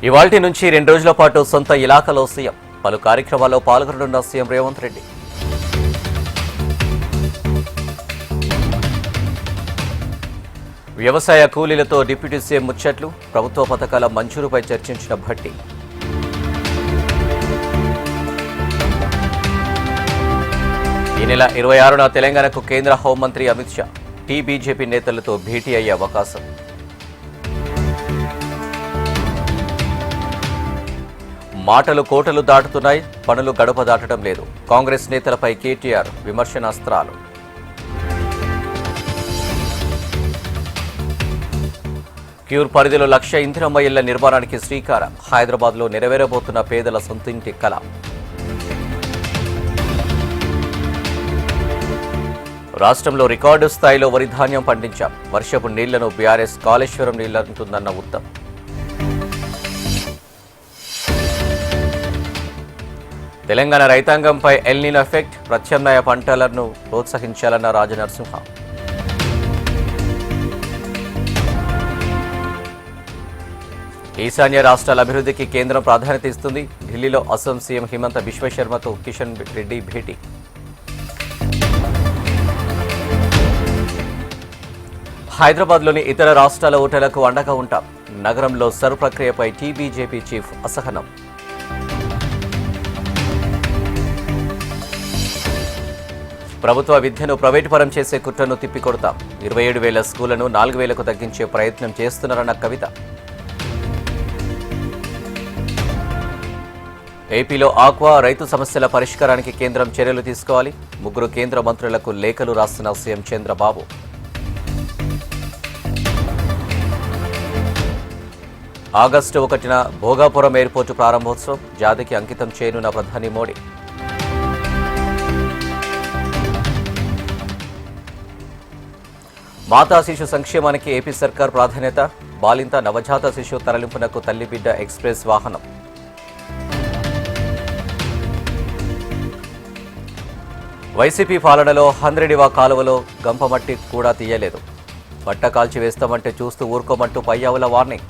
ఇవాల్టి నుంచి 2 రోజుల పాటు సొంత ఇలాకాలో సీఎం పలు కార్యక్రమాల్లో పాల్గొననున్న సీఎం రేవంత్ రెడ్డి. వ్యవసాయ కూలీలతో డిప్యూటీ సీఎం ముచ్చట్లు, ప్రభుత్వ పథకాల మంజూరుపై చర్చించిన భట్టి. ఈ నెల 26న తెలంగాణకు కేంద్ర హోంమంత్రి అమిత్ షా బీజేపీ నేతలతో భేటీ అయ్యే అవకాశం. మాటలు కోటలు దాటుతున్నాయి, పనులు గడప దాటడం లేదు. కాంగ్రెస్ నేతలపై కేటీఆర్ విమర్శనాస్త్రాలు. క్యూర్ పరిధిలో 1,00,000 ఇందిరమ్మ ఇళ్ల నిర్మాణానికి శ్రీకారం. హైదరాబాద్లో నెరవేరబోతున్న పేదల సొంతింటి కల. రాష్ట్రంలో రికార్డు స్థాయిలో వరి ధాన్యం పండించాం. వర్షపు నీళ్లను బీఆర్ఎస్ కాళేశ్వరం నీళ్లంటుందన్న ఉత్తమ్. తెలంగాణ రైతాంగంపై ఎల్నినో ఎఫెక్ట్, ప్రత్యామ్నాయ పంటలను ప్రోత్సహించాలన్న రాజనరసింహ. ఈశాన్య రాష్ట్రాల అభివృద్ధికి కేంద్రం ప్రాధాన్యత ఇస్తుంది. ఢిల్లీలో అసోం సీఎం హిమంత బిశ్వశర్మతో కిషన్ రెడ్డి భేటీ. హైదరాబాద్లోని ఇతర రాష్ట్రాల ఓటర్లకు అండగా ఉంటాం. నగరంలో సర్ ప్రక్రియపై బీజేపీ చీఫ్ అసహనం. ప్రభుత్వ విద్యను ప్రైవేటు పరం చేసే కుట్రను తిప్పికొడతాం. 27,000 స్కూళ్లను 4,000కు తగ్గించే ప్రయత్నం చేస్తున్నారన్న కవిత. ఏపీలో ఆక్వా రైతు సమస్యల పరిష్కారానికి కేంద్రం చర్యలు తీసుకోవాలి. 3 కేంద్ర మంత్రులకు లేఖలు రాస్తున్న సీఎం చంద్రబాబు. ఆగస్టు 1న భోగాపురం ఎయిర్పోర్టు ప్రారంభోత్సవం, జాతికి అంకితం చేయనున్న ప్రధాని మోడీ. మాతా శిశు సంక్షేమానికి ఏపీ సర్కార్ ప్రాధాన్యత. బాలింత నవజాత శిశు తరలింపునకు తల్లిబిడ్డ ఎక్స్ప్రెస్ వాహనం. వైసీపీ పాలనలో హంద్రెడివా కాలువలో గంపమట్టి కూడా తీయలేదు. బట్ట కాల్చి వేస్తామంటే చూస్తూ ఊరుకోమంటూ పయ్యావుల వార్నింగ్.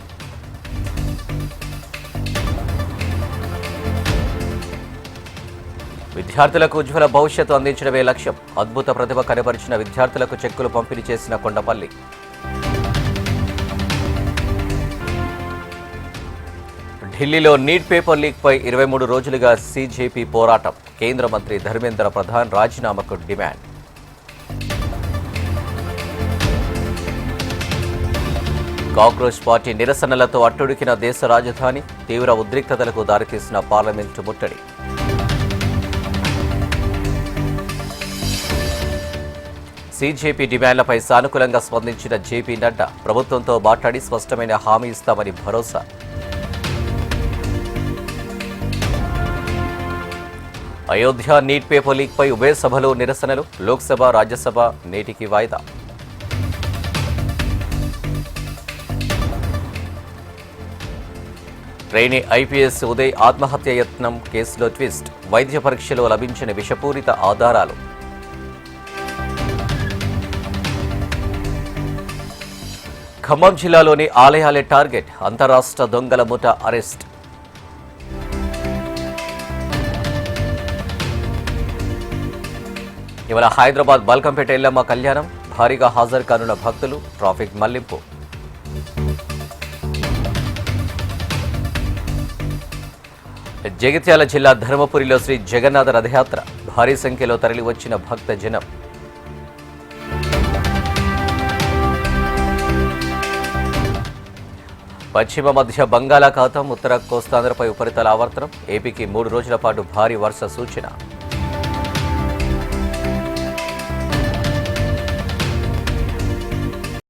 విద్యార్థులకు ఉజ్వల భవిష్యత్తు అందించడమే లక్ష్యం. అద్భుత ప్రతిభ కనబరిచిన విద్యార్థులకు చెక్కులు పంపిణీ చేసిన కొండపల్లి. ఢిల్లీలో నీట్ పేపర్ లీక్పై 23 రోజులుగా సీజేపీ పోరాటం. కేంద్ర మంత్రి ధర్మేంద్ర ప్రధాన్ రాజీనామాకు డిమాండ్. కాంగ్రెస్ పార్టీ నిరసనలతో అట్టుడికిన దేశ రాజధాని. తీవ్ర ఉద్రిక్తతలకు దారితీసిన పార్లమెంటు ముట్టడి. సీజేపీ డిమాండ్లపై సానుకూలంగా స్పందించిన జేపీ నడ్డా. ప్రభుత్వంతో మాట్లాడి స్పష్టమైన హామీ ఇస్తామని భరోసా. అయోధ్య నీట్ పేపర్ లీక్పై ఉభయ సభలో నిరసనలు. లోక్సభ, రాజ్యసభ నేటికి వాయిదా. ట్రైనీ ఐపీఎస్ ఉదయ్ ఆత్మహత్య యత్నం కేసులో ట్విస్ట్. వైద్య పరీక్షలో లభించిన విషపూరిత ఆధారాలు. ఖమ్మం జిల్లాలోని ఆలయాలే టార్గెట్. అంతరాష్ట్ర దొంగల ముఠా అరెస్ట్. ఇవాళ హైదరాబాద్ బల్కంపేట ఎల్లమ్మ కళ్యాణం. భారీగా హాజరు కానున్న భక్తులు. ట్రాఫిక్ మళ్లింపు. జగిత్యాల జిల్లా ధర్మపురిలో శ్రీ జగన్నాథ రథయాత్ర. భారీ సంఖ్యలో తరలివచ్చిన భక్త జనం. పశ్చిమ మధ్య బంగాళాఖాతం, ఉత్తర కోస్తాంధ్రపై ఉపరితల ఆవర్తనం. ఏపీకి 3 రోజుల పాటు భారీ వర్ష సూచన.